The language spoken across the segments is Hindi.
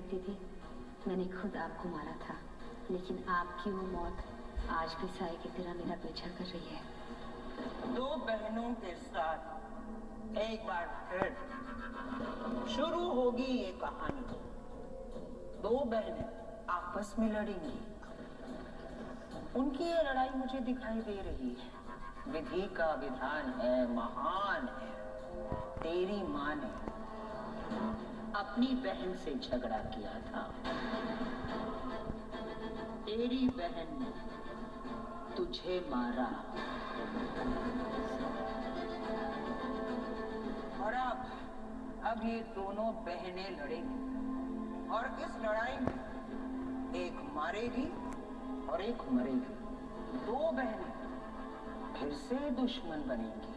लगती थी, मैंने खुद आपको मारा था, लेकिन आपकी वो मौत आज भी साए की तरह मेरा पीछा कर रही है। दो बहनों के साथ एक बार फिर शुरू होगी ये कहानी। दो बहनें आपस में लड़ेंगी। उनकी ये लड़ाई मुझे दिखाई दे रही है। विधि का विधान है, महान है। तेरी माँ ने अपनी बहन से झगड़ा किया था, तेरी बहन ने तुझे मारा, और अब ये दोनों बहनें लड़ेंगी, और इस लड़ाई में एक मारेगी और एक मरेगी। दो बहनें फिर से दुश्मन बनेंगी।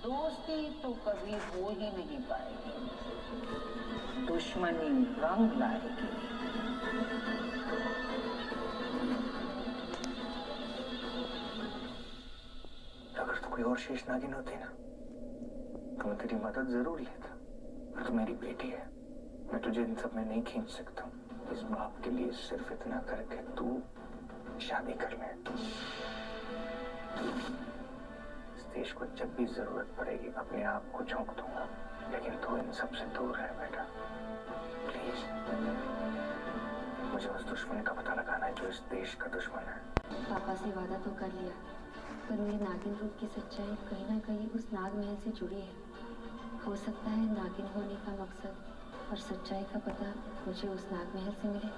दोस्ती तो कभी हो ही नहीं पाएगी, दुश्मनी रंग लाएगी। अगर तो कोई और शेष नागिन होती ना, तो मैं तेरी मदद जरूर लेता। पर तू मेरी बेटी है, मैं तुझे इन सब में नहीं खींच सकता। इस बाप के लिए सिर्फ इतना करके तू शादी कर ले। इस देश को जब भी जरूरत पड़ेगी अपने आप को झोंक दूंगा, लेकिन तू इन सब से दूर है बेटा, प्लीज। मुझे उस दुश्मन का पता लगाना है जो इस देश का दुश्मन है। पापा से वादा तो कर लिया, पर मेरे नागिन रूप की सच्चाई कहीं ना कहीं उस नाग महल से जुड़ी है। हो सकता है नागिन होने का मकसद और सच्चाई का पता मुझे उस नाग महल से मिले।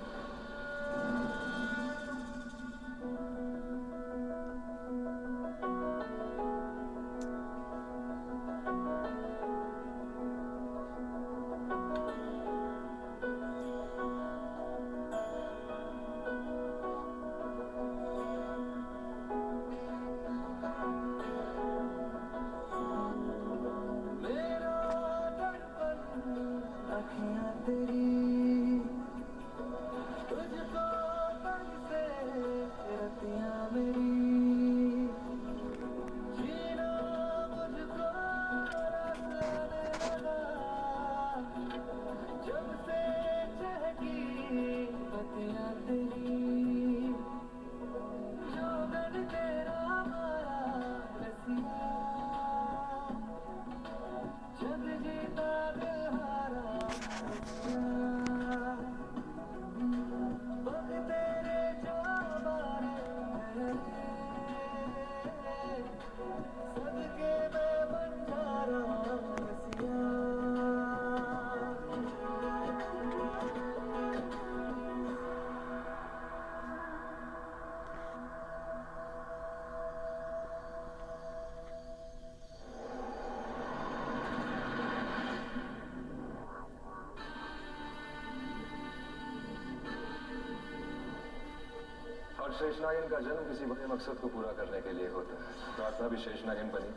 शेषनागिन का जन्म किसी बड़े मकसद को पूरा करने के लिए होता है। प्रार्थना भी शेषनागिन बनी,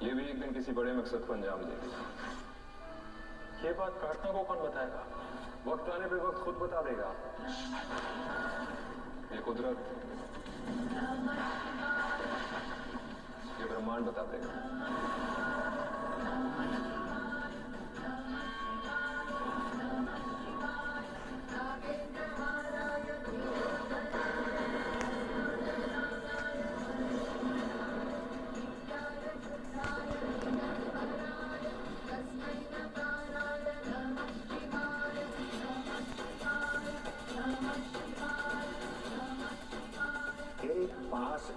ये भी एक दिन किसी बड़े मकसद को अंजाम देगी। ये बात प्रार्थना को कौन बताएगा? वक्त आने पे वक्त खुद बता देगा। ये कुदरत, ये ब्रह्मांड बता देगा।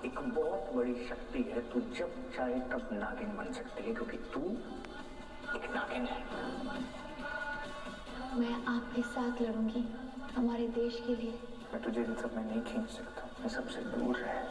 एक बहुत बड़ी शक्ति है, तू जब चाहे तब नागिन बन सकती है, क्योंकि तू एक नागिन है। मैं आपके साथ लड़ूंगी हमारे देश के लिए। मैं तुझे इन सब में नहीं खींच सकता, मैं सबसे दूर रहे।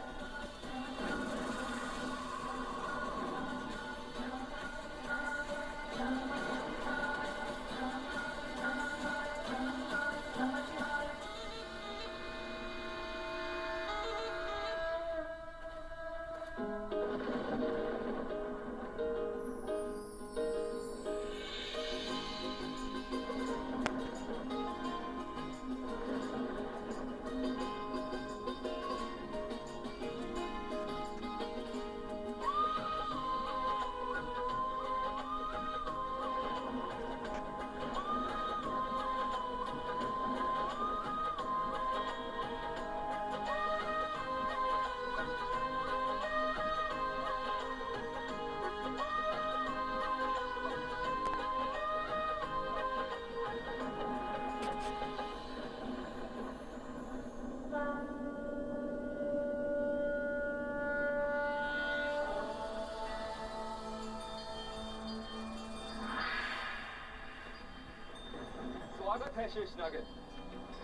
स्वागत है शेषनागिन।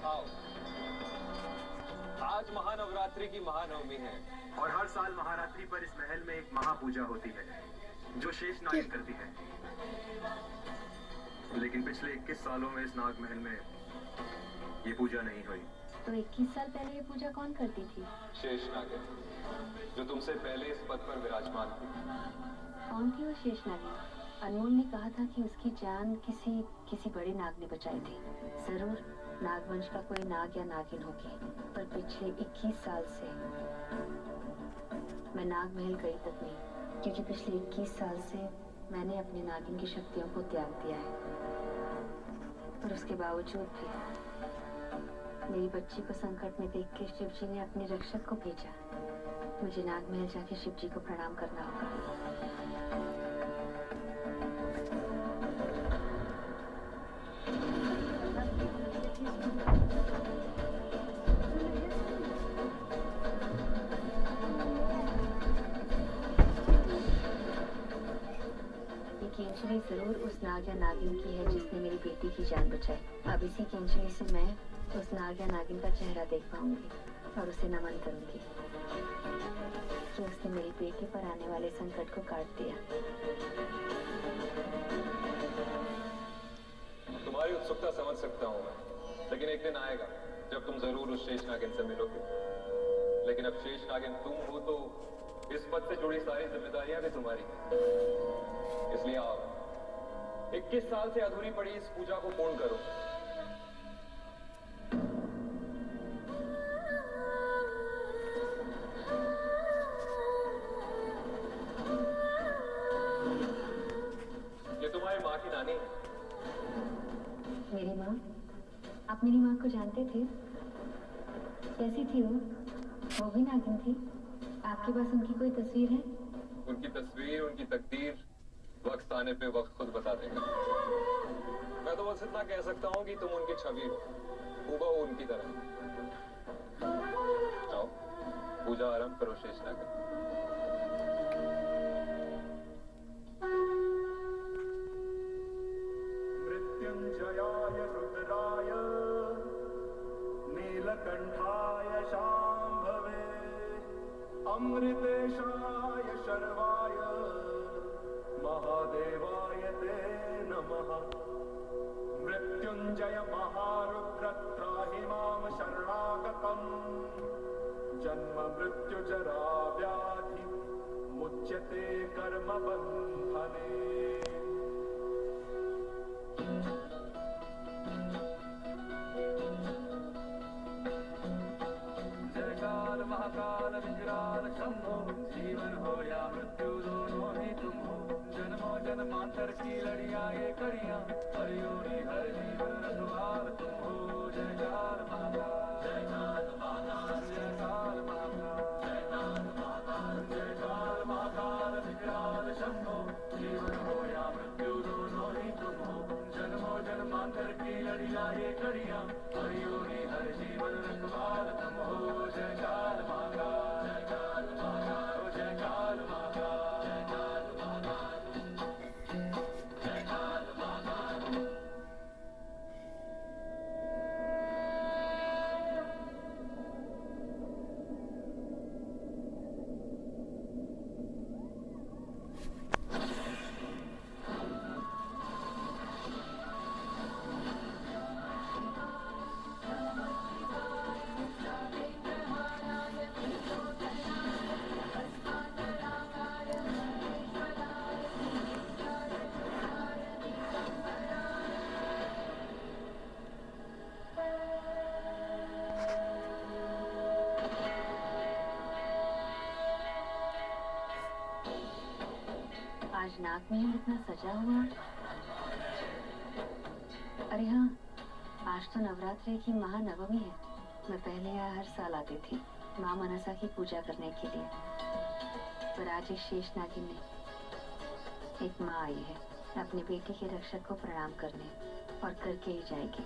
आओ। आज महानवरात्रि की महानवमी है और हर साल महारात्रि पर इस महल में एक महापूजा होती है जो शेषनागिन करती है। लेकिन पिछले 21 सालों में इस नाग महल में ये पूजा नहीं हुई। तो 21 साल पहले ये पूजा कौन करती थी? शेषनागिन, जो तुमसे पहले इस पद पर विराजमान थी। कौन थी वो शेषनागिन? अनमोल ने कहा था कि उसकी जान किसी बड़े नाग ने बचाई थी। जरूर नागवंश का कोई नाग या नागिन होगी, पर पिछले 21 साल से मैं नाग महल गई तक नहीं, क्योंकि पिछले 21 साल से मैंने अपने नागिन की शक्तियों को त्याग दिया है। पर उसके बावजूद भी मेरी बच्ची को संकट में देख के शिव जी ने अपने रक्षक को भेजा। मुझे नाग महल जाके शिव जी को प्रणाम करना होगा। केंचुली जरूर उस नाग या नागिन की है जिसने मेरी बेटी की जान बचाई। अब इसी केंचुली से मैं उस नाग या नागिन का चेहरा देख पाऊंगी और उसे नमन करूंगी कि उसने मेरी बेटी पर आने वाले संकट को काट दिया। तुम्हारी उत्सुकता समझ सकता हूँ मैं, लेकिन एक दिन आएगा जब तुम जरूर उस शेष नागिन से मिलोगे। लेकिन अब शेष नागिन तुम हो तो इस पद से जुड़ी सारी जिम्मेदारियां भी तुम्हारी हैं। इसलिए आओ, 21 साल से अधूरी पड़ी इस पूजा को पूर्ण करो। ये तुम्हारी माँ की नानी है। मेरी माँ? आप मेरी माँ को जानते थे? कैसी थी वो? वो भी नागिन थी? आपके पास उनकी कोई तस्वीर है? उनकी तस्वीर, उनकी तकदीर वक्त आने पे वक्त खुद बता देगा। मैं तो बस इतना कह सकता हूँ कि तुम उनकी छवि हो, हूबहू उनकी तरह। आओ, पूजा आरंभ करो शेषनागिन। मृत्युंजयाय रुद्राय नीलकंठाय शांभवे अमृतेशाय शर्वाय महादेवाय ते नमः। मृत्युंजय महारुद्र त्राहि मां शरणागतम्। जन्म मृत्यु जरा व्याधि मुच्यते कर्म बंधने। जयकाल महाकाल विकराल शंभो, जीवन हो या मृत्यु दोनों ही तुम हो। जन्मों जन्मांतर की लड़ियां ये कड़ियां, हर योनि हर जीवन रखवाल तुम हो। जयकाल महाकाल, जयकाल महाकाल, जयकाल महाकाल, जयकाल महाकाल, जयकाल महाकाल विकराल शंभो, जीवन हो या मृत्यु दोनों ही तुम हो। जन्मों जन्मांतर की लड़ियां ये कड़ियां, हर योनि हर जीवन रखवाल तुम हो। जयकाल महाकाल, जयकाल महाकाल, जयकाल महाकाल, जयकाल महाकाल, जयकाल महाकाल। आज नाग महल इतना सजा हुआ। अरे हाँ, आज तो नवरात्रि की महानवमी है। मैं पहले यहाँ हर साल आती थी माँ मनसा की पूजा करने के लिए, पर आज इस शेष नागिन ने एक माँ आई है अपनी बेटी के रक्षक को प्रणाम करने, और करके ही जाएगी।